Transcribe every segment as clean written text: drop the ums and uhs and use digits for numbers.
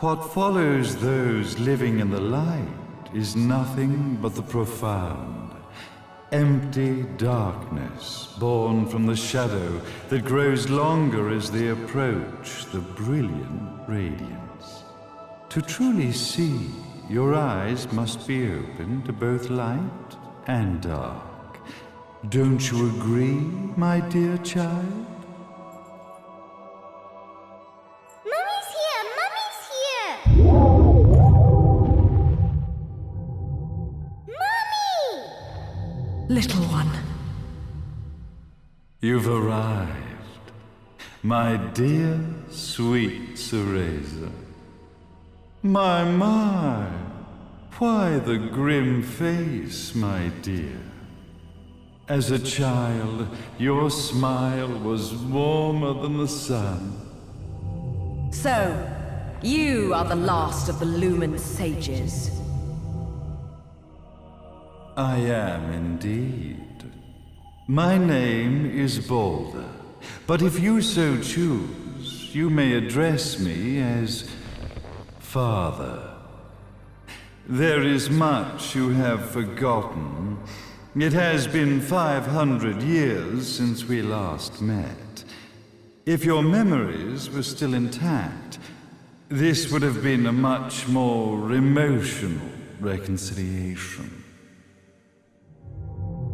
What follows those living in the light is nothing but the profound, empty darkness born from the shadow that grows longer as they approach the brilliant radiance. To truly see, your eyes must be open to both light and dark. Don't you agree, my dear child? Mummy's here! Mummy's here! Mummy! Little one. You've arrived, my dear, sweet Cereza. My, why the grim face, my dear? As a child, your smile was warmer than the sun. So, you are the last of the Lumen sages. I am indeed. My name is Balder, but if you so choose, you may address me as Father. There is much you have forgotten. It has been 500 years since we last met. If your memories were still intact, this would have been a much more emotional reconciliation.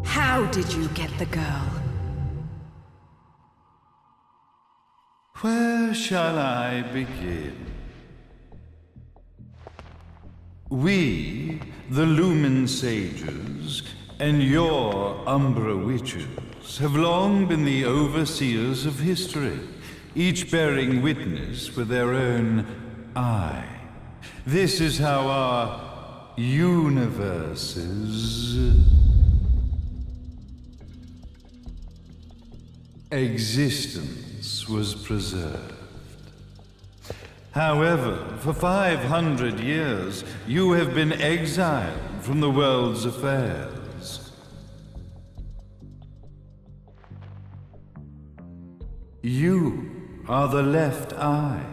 How did you get the girl? Where shall I begin? We, the Lumen Sages, and your Umbra Witches, have long been the overseers of history, each bearing witness with their own eye. This is how our universe's existence was preserved. However, for 500 years, you have been exiled from the world's affairs. You are the left eye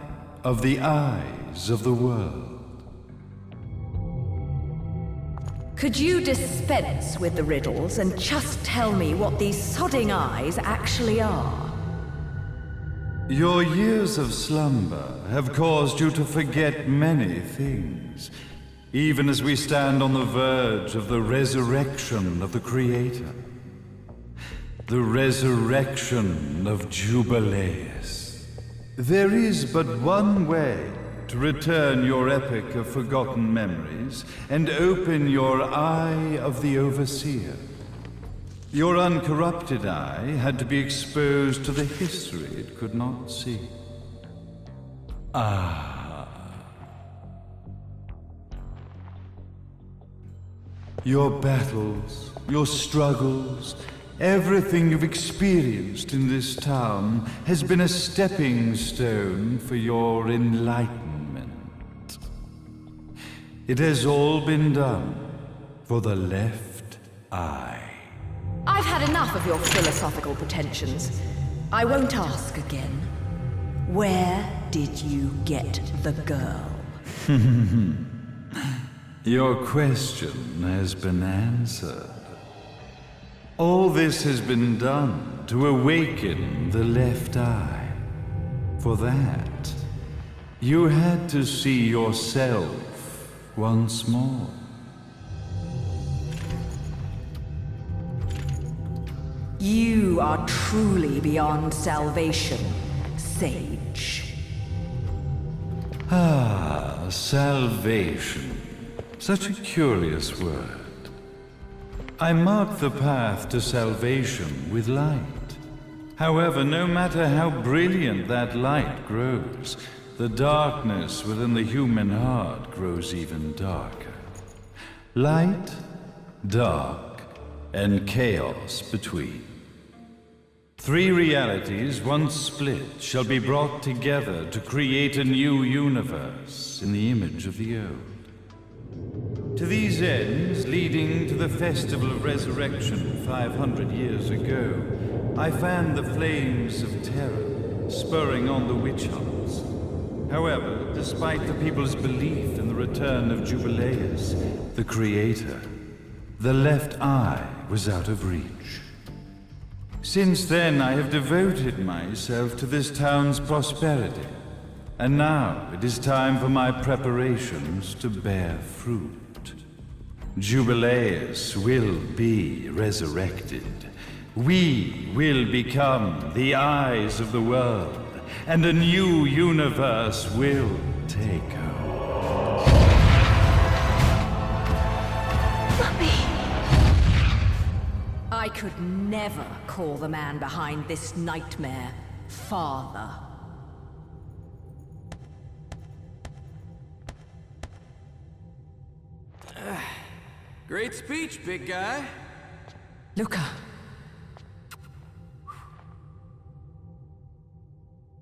of the eyes of the world. Could you dispense with the riddles and just tell me what these sodding eyes actually are? Your years of slumber have caused you to forget many things, even as we stand on the verge of the resurrection of the Creator. The resurrection of Jubileus. There is but one way to return your epic of forgotten memories and open your eye of the Overseer. Your uncorrupted eye had to be exposed to the history it could not see. Your battles, your struggles, everything you've experienced in this town has been a stepping stone for your enlightenment. It has all been done for the left eye. I've had enough of your philosophical pretensions. I won't ask again. Where did you get the girl? Your question has been answered. All this has been done to awaken the left eye. For that, you had to see yourself once more. You are truly beyond salvation, sage. Salvation. Such a curious word. I mark the path to salvation with light. However, no matter how brilliant that light grows, the darkness within the human heart grows even darker. Light, dark, and chaos between. Three realities, once split, shall be brought together to create a new universe in the image of the old. To these ends, leading to the Festival of Resurrection 500 years ago, I fanned the flames of terror, spurring on the witch hunts. However, despite the people's belief in the return of Jubileus, the creator, the left eye was out of reach. Since then, I have devoted myself to this town's prosperity, and now it is time for my preparations to bear fruit. Jubileus will be resurrected. We will become the eyes of the world, and a new universe will take hold. I could never call the man behind this nightmare father. Great speech, big guy. Luca.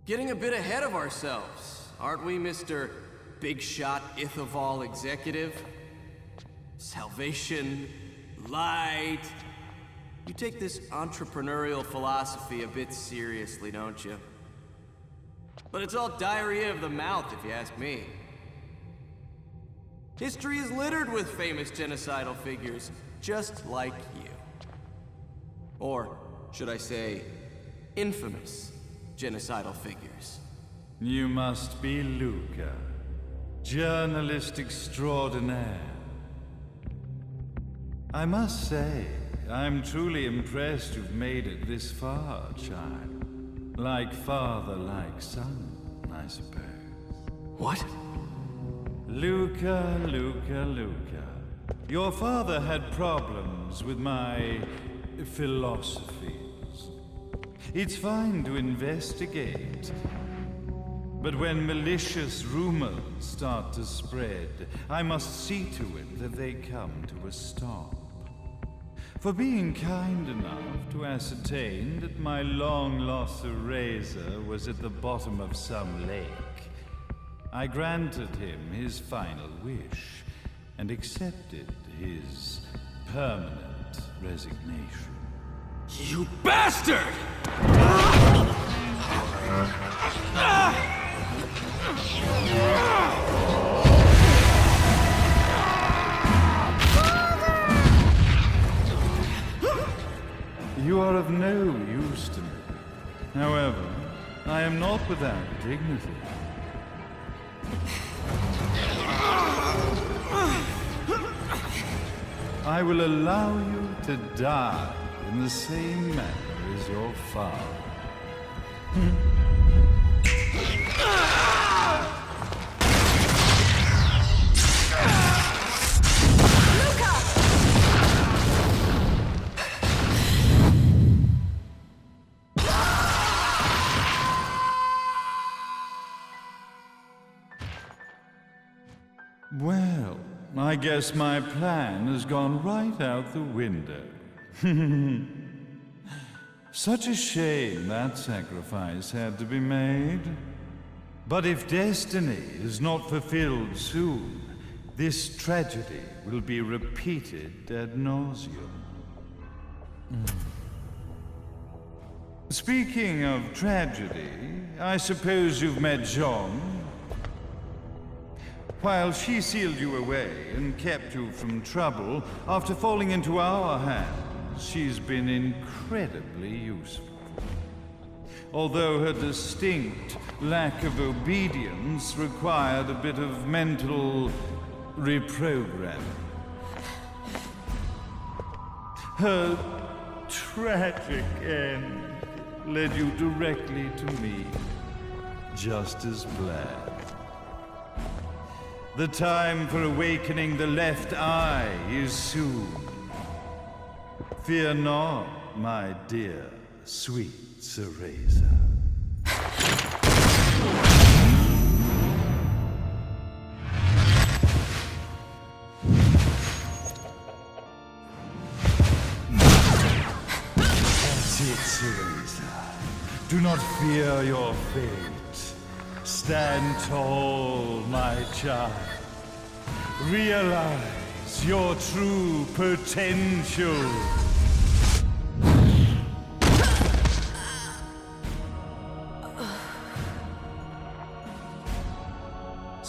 Getting a bit ahead of ourselves, aren't we, Mr. Big Shot Ithaval Executive? Salvation, light. You take this entrepreneurial philosophy a bit seriously, don't you? But it's all diarrhea of the mouth, if you ask me. History is littered with famous genocidal figures, just like you. Or, should I say, infamous genocidal figures. You must be Luca, journalist extraordinaire. I must say, I'm truly impressed you've made it this far, child. Like father, like son, I suppose. What? Luca, Luca, Luca. Your father had problems with my philosophies. It's fine to investigate, but when malicious rumors start to spread, I must see to it that they come to a stop. For being kind enough to ascertain that my long-lost eraser was at the bottom of some lake, I granted him his final wish and accepted his permanent resignation. You bastard! You are of no use to me. However, I am not without dignity. I will allow you to die in the same manner as your father. Well, I guess my plan has gone right out the window. Such a shame that sacrifice had to be made. But if destiny is not fulfilled soon, this tragedy will be repeated ad nauseum. Speaking of tragedy, I suppose you've met Jean. While she sealed you away and kept you from trouble, after falling into our hands, she's been incredibly useful. Although her distinct lack of obedience required a bit of mental reprogramming. Her tragic end led you directly to me, just as planned. The time for awakening the left eye is soon. Fear not, my dear, sweet Cereza. That's it, Cereza. Do not fear your fate. Stand tall, my child. Realize your true potential.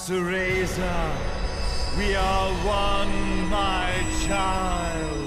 Cereza, we are one, my child.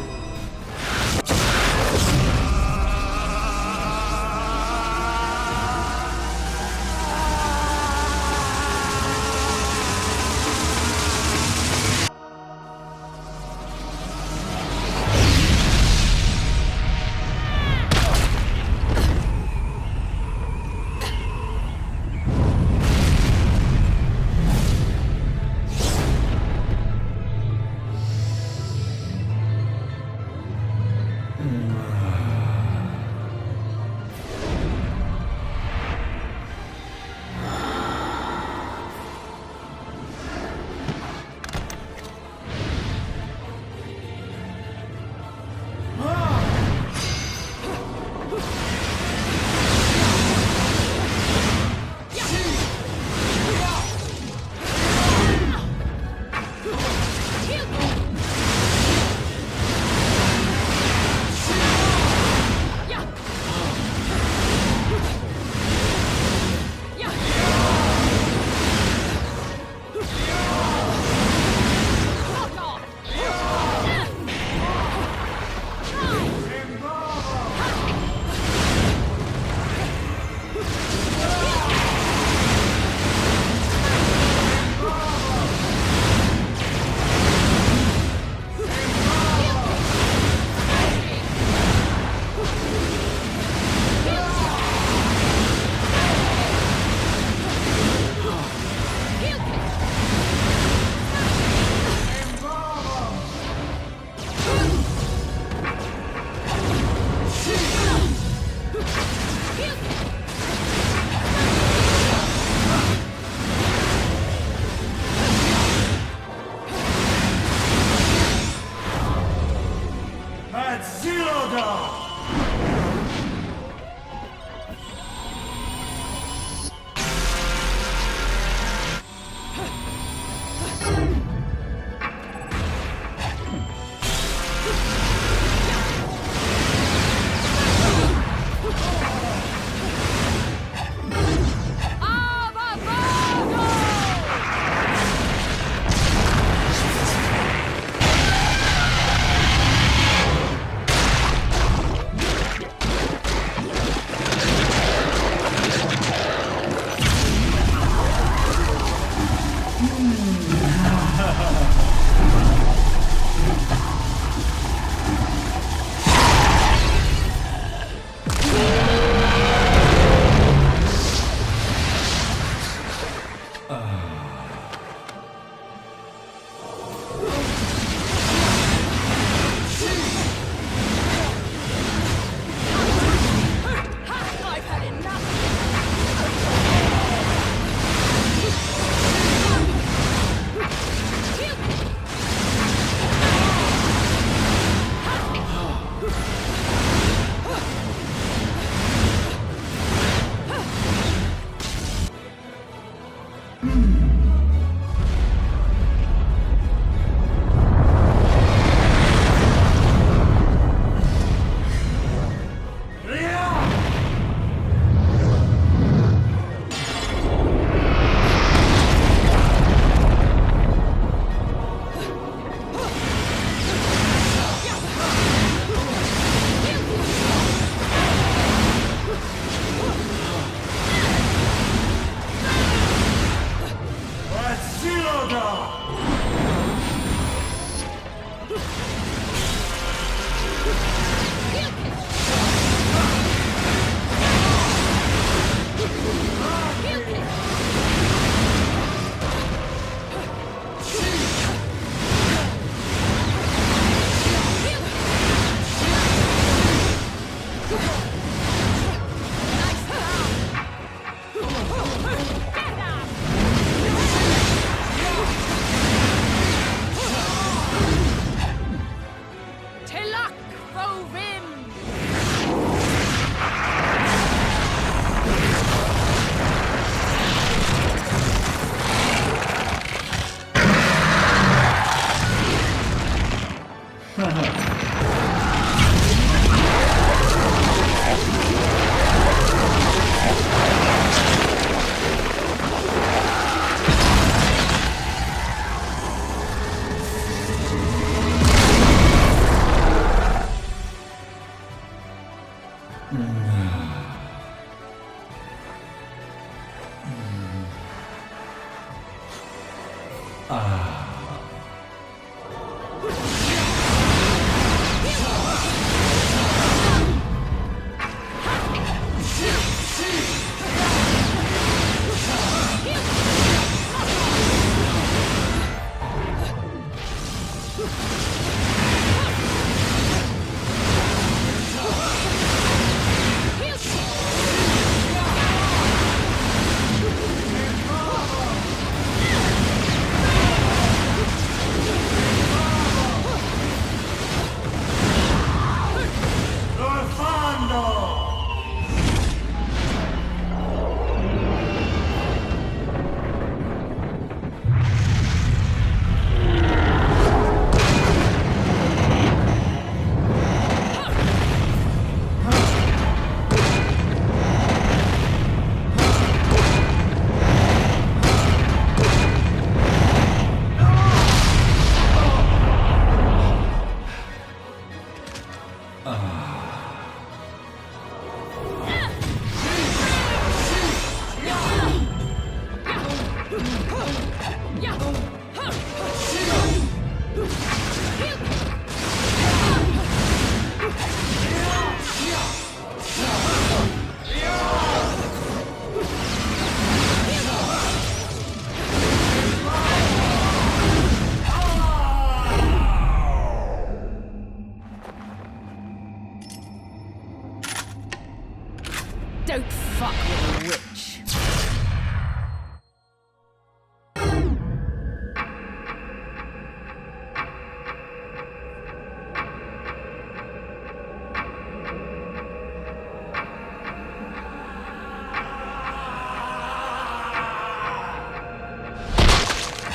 Don't fuck with a witch.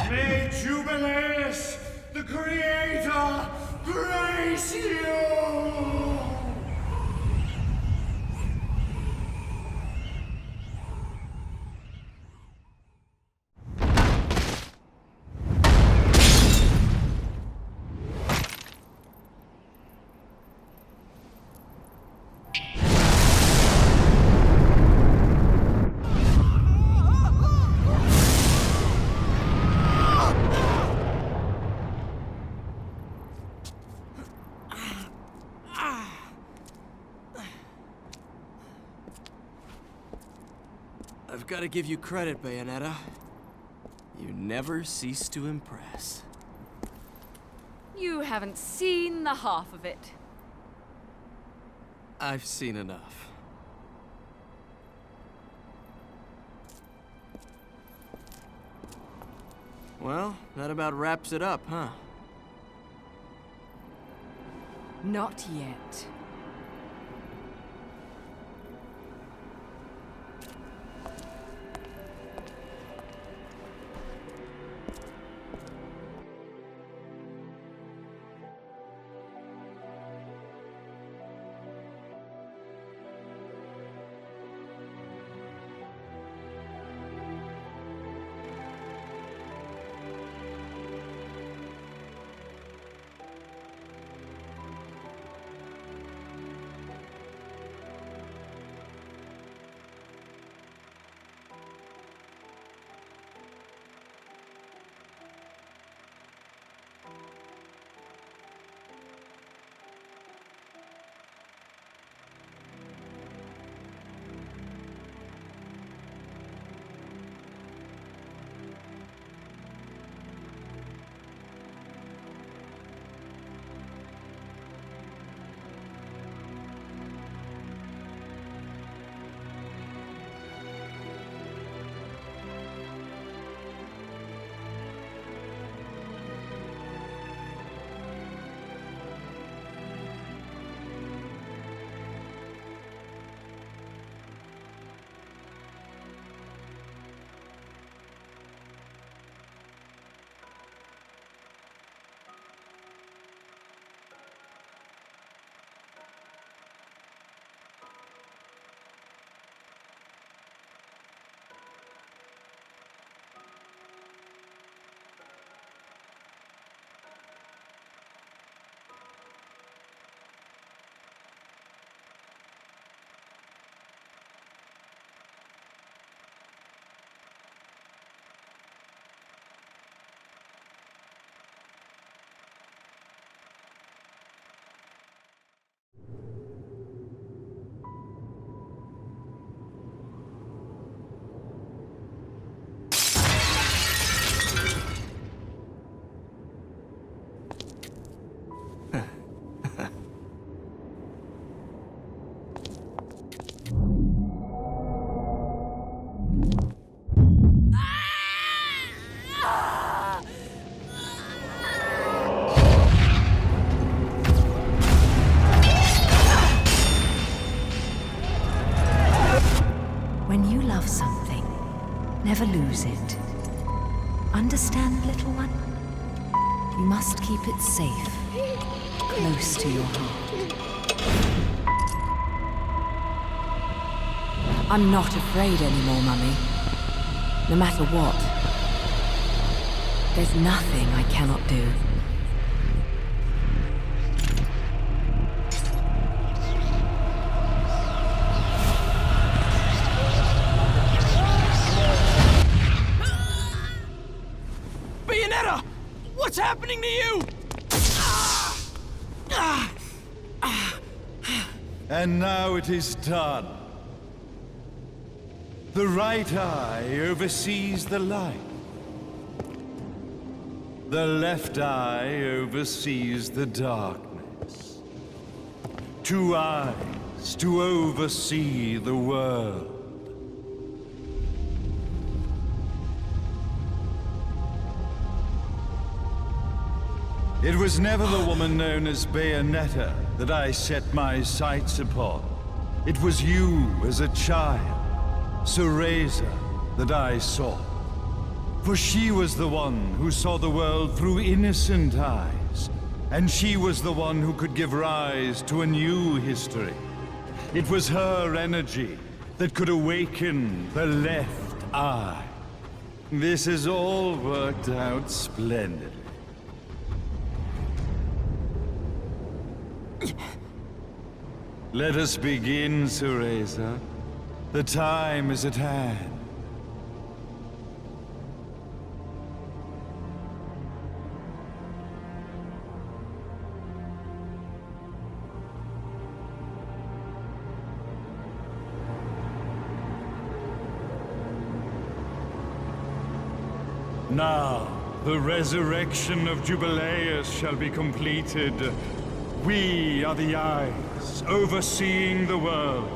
May Jubileus, the Creator, grace you! I've got to give you credit, Bayonetta. You never cease to impress. You haven't seen the half of it. I've seen enough. Well, that about wraps it up, huh? Not yet. Never lose it. Understand, little one? You must keep it safe, close to your heart. I'm not afraid anymore, Mummy. No matter what. There's nothing I cannot do. Bayonetta! What's happening to you? And now it is done. The right eye oversees the light. The left eye oversees the darkness. 2 eyes to oversee the world. It was never the woman known as Bayonetta that I set my sights upon. It was you as a child, Cereza, that I sought. For she was the one who saw the world through innocent eyes, and she was the one who could give rise to a new history. It was her energy that could awaken the left eye. This has all worked out splendidly. Let us begin, Cereza. The time is at hand. Now, the resurrection of Jubileus shall be completed. We are the eyes, overseeing the world.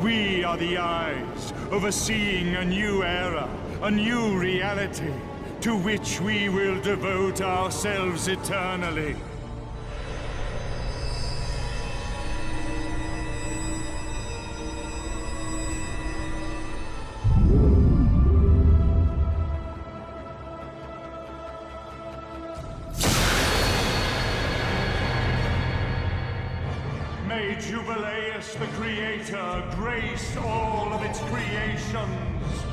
We are the eyes, overseeing a new era, a new reality, to which we will devote ourselves eternally. May Jubileus the Creator grace all of its creations.